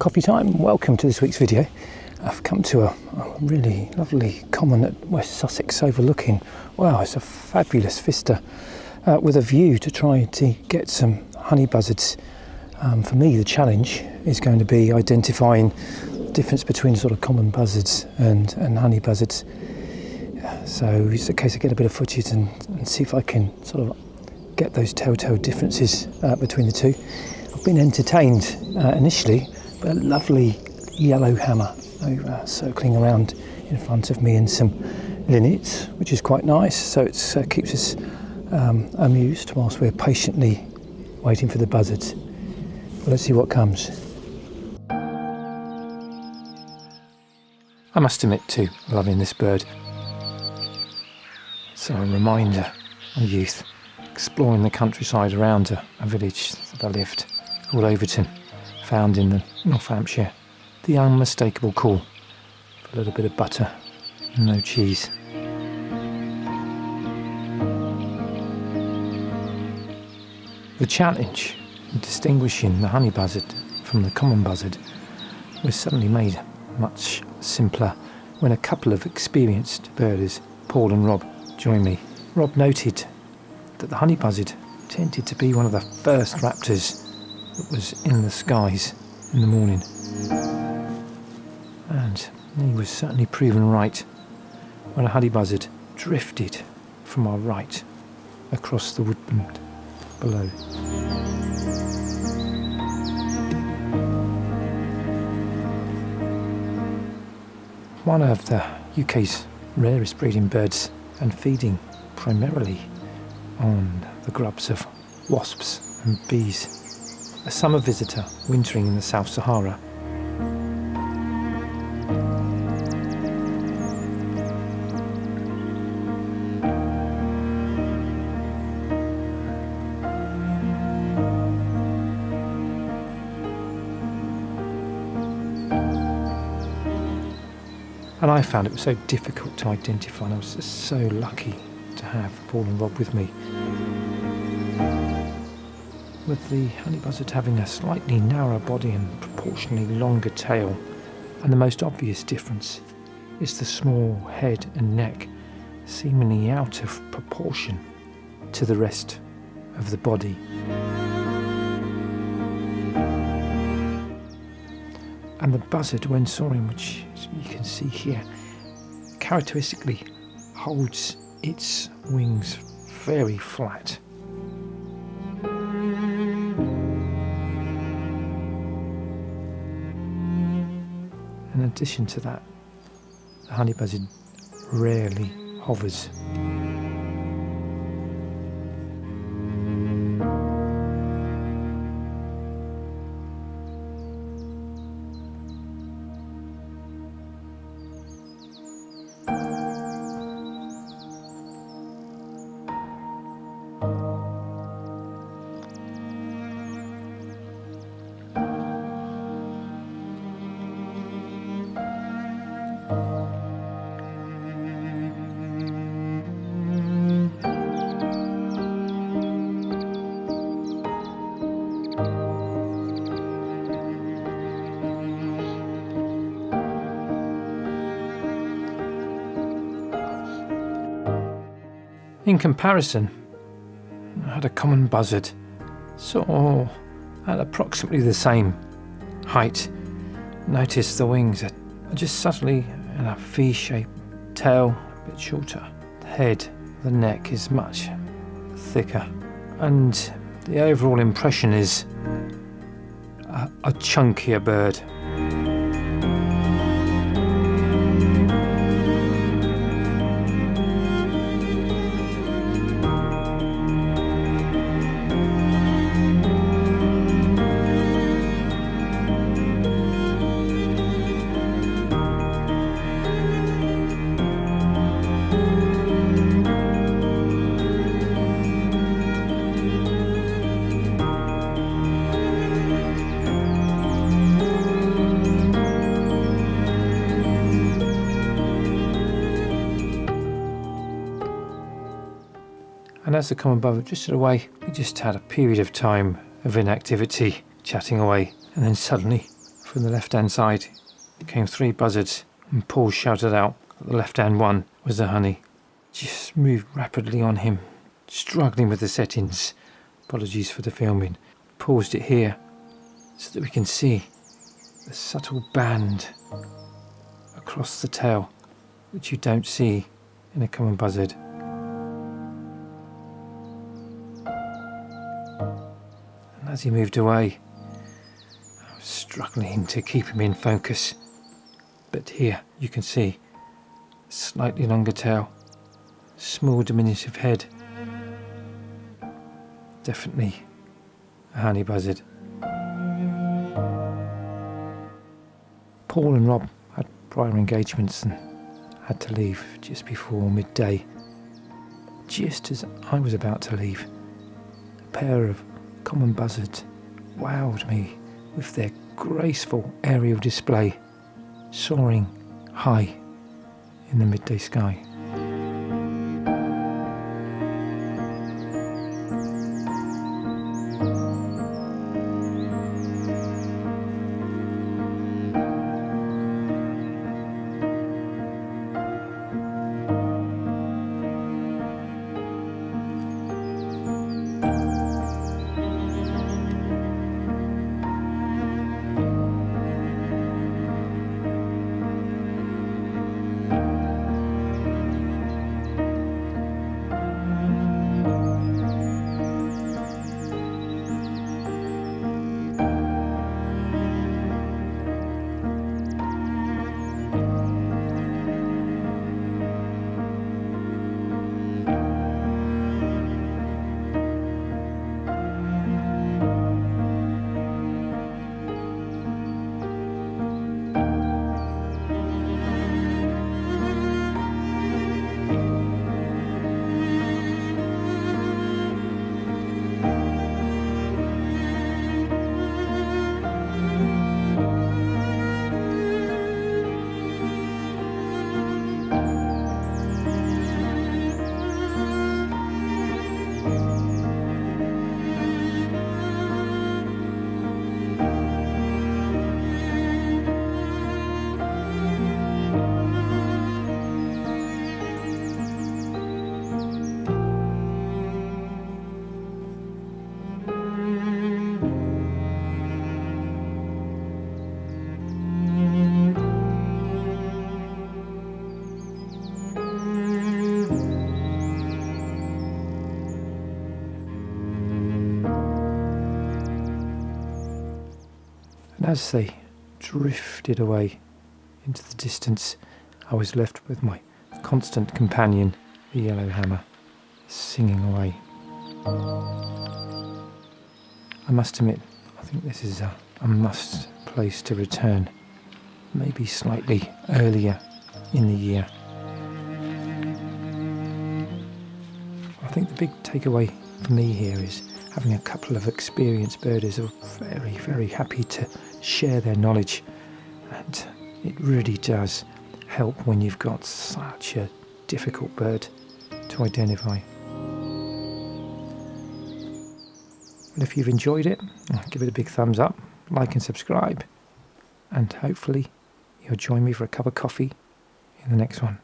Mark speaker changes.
Speaker 1: Coffee time. Welcome to this week's video. I've come to a really lovely common at West Sussex overlooking, wow, it's a fabulous vista with a view to try to get some honey buzzards. For me, the challenge is going to be identifying the difference between sort of common buzzards and honey buzzards. So it's a case of get a bit of footage and see if I can sort of get those telltale differences between the two. I've been entertained initially by a lovely yellow hammer circling around in front of me and some linnets, which is quite nice. So it keeps us amused whilst we're patiently waiting for the buzzards. Well, let's see what comes. I must admit to loving this bird. It's a reminder of youth, exploring the countryside around a village that I lived called Overton, found in the North Hampshire. The unmistakable call for a little bit of butter, no cheese. The challenge in distinguishing the honey buzzard from the common buzzard was suddenly made much simpler when a couple of experienced birders, Paul and Rob, joined me. Rob noted that the honey buzzard tended to be one of the first raptors that was in the skies in the morning. And he was certainly proven right when a honey buzzard drifted from our right across the woodland below. One of the UK's rarest breeding birds and feeding primarily on the grubs of wasps and bees. A summer visitor wintering in the South Sahara. And I found it was so difficult to identify, and I was just so lucky to have Paul and Rob with me. With the honey buzzard having a slightly narrower body and proportionally longer tail, and the most obvious difference is the small head and neck, seemingly out of proportion to the rest of the body. And the buzzard, when soaring, which you can see here, characteristically holds its wings very flat. In addition to that, the honey buzzard rarely hovers. In comparison, I had a common buzzard, saw at approximately the same height. Noticed the wings are just subtly in a V-shaped, tail a bit shorter. The head, the neck is much thicker, and the overall impression is a chunkier bird. And as the common buzzard drifted away, we just had a period of time of inactivity, chatting away, and then suddenly, From the left-hand side came 3 buzzards, and Paul shouted out that the left-hand one was the honey. Just moved rapidly on him, struggling with the settings. Apologies for the filming. Paused it here so that we can see the subtle band across the tail, which you don't see in a common buzzard. And as he moved away, I was struggling to keep him in focus. But here you can see a slightly longer tail, small diminutive head. Definitely a honey buzzard. Paul and Rob had prior engagements and had to leave just before midday. Just as I was about to leave, a pair of common buzzards wowed me with their graceful aerial display, soaring high in the midday sky. And as they drifted away into the distance, I was left with my constant companion, the yellowhammer, singing away. I must admit, I think this is a must place to return, maybe slightly earlier in the year. I think the big takeaway for me here is having a couple of experienced birders who are very, very happy to share their knowledge, and it really does help when you've got such a difficult bird to identify. Well, if you've enjoyed it, give it a big thumbs up, like and subscribe, and hopefully you'll join me for a cup of coffee in the next one.